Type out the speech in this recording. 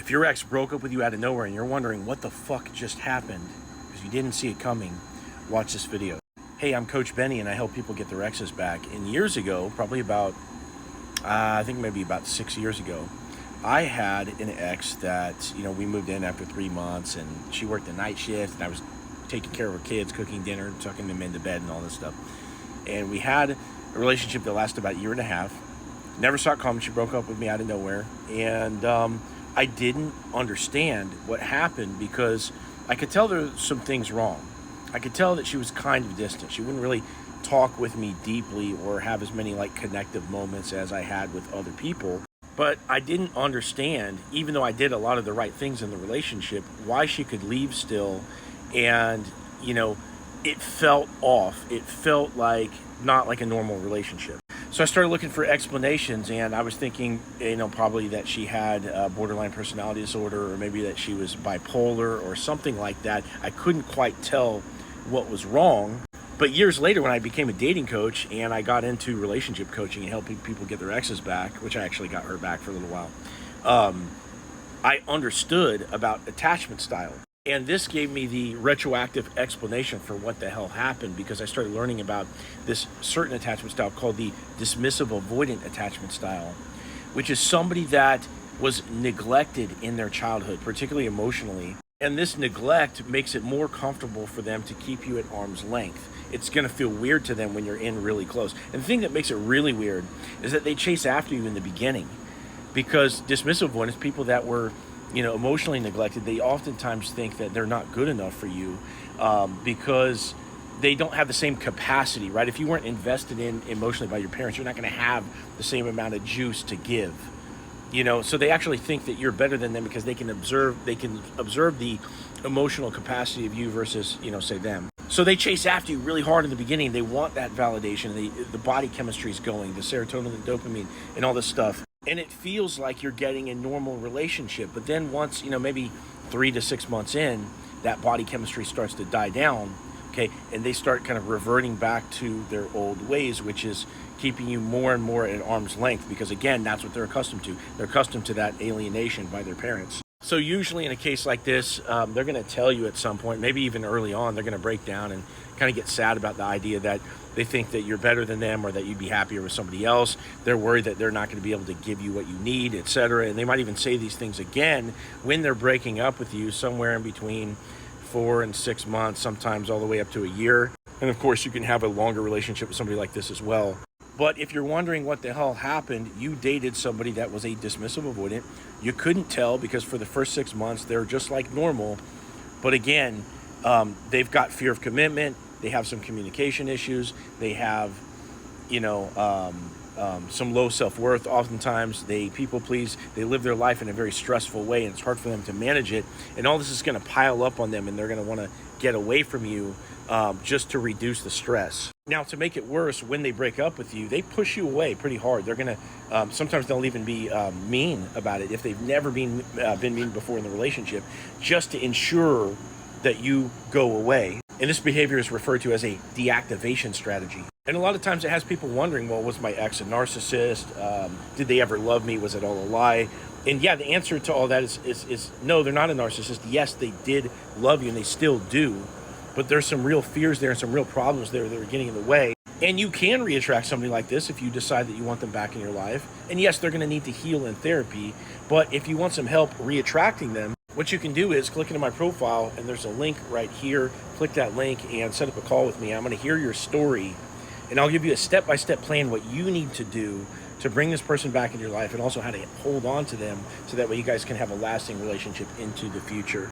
If your ex broke up with you out of nowhere and you're wondering what the fuck just happened because you didn't see it coming, watch this video. Hey, I'm Coach Benny and I help people get their exes back. And years ago, probably about, I think maybe about 6 years ago, I had an ex that, we moved in after 3 months and she worked the night shift and I was taking care of her kids, cooking dinner, tucking them into bed and all this stuff. And we had a relationship that lasted about a year and a half. Never saw it coming. She broke up with me out of nowhere. And I didn't understand what happened because I could tell there were some things wrong. I could tell that she was kind of distant. She wouldn't really talk with me deeply or have as many connective moments as I had with other people. But I didn't understand, even though I did a lot of the right things in the relationship, why she could leave still. And, it felt off. It felt not like a normal relationship. So I started looking for explanations, and I was thinking, probably that she had a borderline personality disorder, or maybe that she was bipolar or something like that. I couldn't quite tell what was wrong. But years later, when I became a dating coach and I got into relationship coaching and helping people get their exes back, which I actually got her back for a little while, I understood about attachment style. And this gave me the retroactive explanation for what the hell happened, because I started learning about this certain attachment style called the dismissive avoidant attachment style, which is somebody that was neglected in their childhood, particularly emotionally. And this neglect makes it more comfortable for them to keep you at arm's length. It's going to feel weird to them when you're in really close. And the thing that makes it really weird is that they chase after you in the beginning, because dismissive avoidance, people that were emotionally neglected, they oftentimes think that they're not good enough for you because they don't have the same capacity, right? If you weren't invested in emotionally by your parents, you're not going to have the same amount of juice to give, so they actually think that you're better than them because they can observe the emotional capacity of you versus, say them. So they chase after you really hard in the beginning. They want that validation. The body chemistry is going, the serotonin and dopamine and all this stuff. And it feels like you're getting a normal relationship. But then once, maybe 3 to 6 months in, that body chemistry starts to die down, okay? And they start kind of reverting back to their old ways, which is keeping you more and more at arm's length, because again, that's what they're accustomed to. They're accustomed to that alienation by their parents. So usually in a case like this, they're going to tell you at some point, maybe even early on, they're going to break down and kind of get sad about the idea that they think that you're better than them or that you'd be happier with somebody else. They're worried that they're not going to be able to give you what you need, etc. And they might even say these things again when they're breaking up with you, somewhere in between 4 and 6 months, sometimes all the way up to a year. And of course, you can have a longer relationship with somebody like this as well. But if you're wondering what the hell happened, you dated somebody that was a dismissive avoidant. You couldn't tell because for the first 6 months, they're just like normal. But again, they've got fear of commitment. They have some communication issues. They have, some low self-worth. Oftentimes, they people please. They live their life in a very stressful way, and it's hard for them to manage it. And all this is going to pile up on them, and they're going to want to get away from you just to reduce the stress. Now, to make it worse, when they break up with you, they push you away pretty hard. They're going to, sometimes they'll even be mean about it if they've never been mean before in the relationship, just to ensure that you go away. And this behavior is referred to as a deactivation strategy. And a lot of times it has people wondering, well, was my ex a narcissist? Did they ever love me? Was it all a lie? And yeah, the answer to all that is no, they're not a narcissist. Yes, they did love you and they still do. But there's some real fears there and some real problems there that are getting in the way. And you can reattract somebody like this if you decide that you want them back in your life. And yes, they're going to need to heal in therapy. But if you want some help reattracting them, what you can do is click into my profile, and there's a link right here. Click that link and set up a call with me. I'm going to hear your story, and I'll give you a step-by-step plan what you need to do to bring this person back in your life, and also how to hold on to them so that way you guys can have a lasting relationship into the future.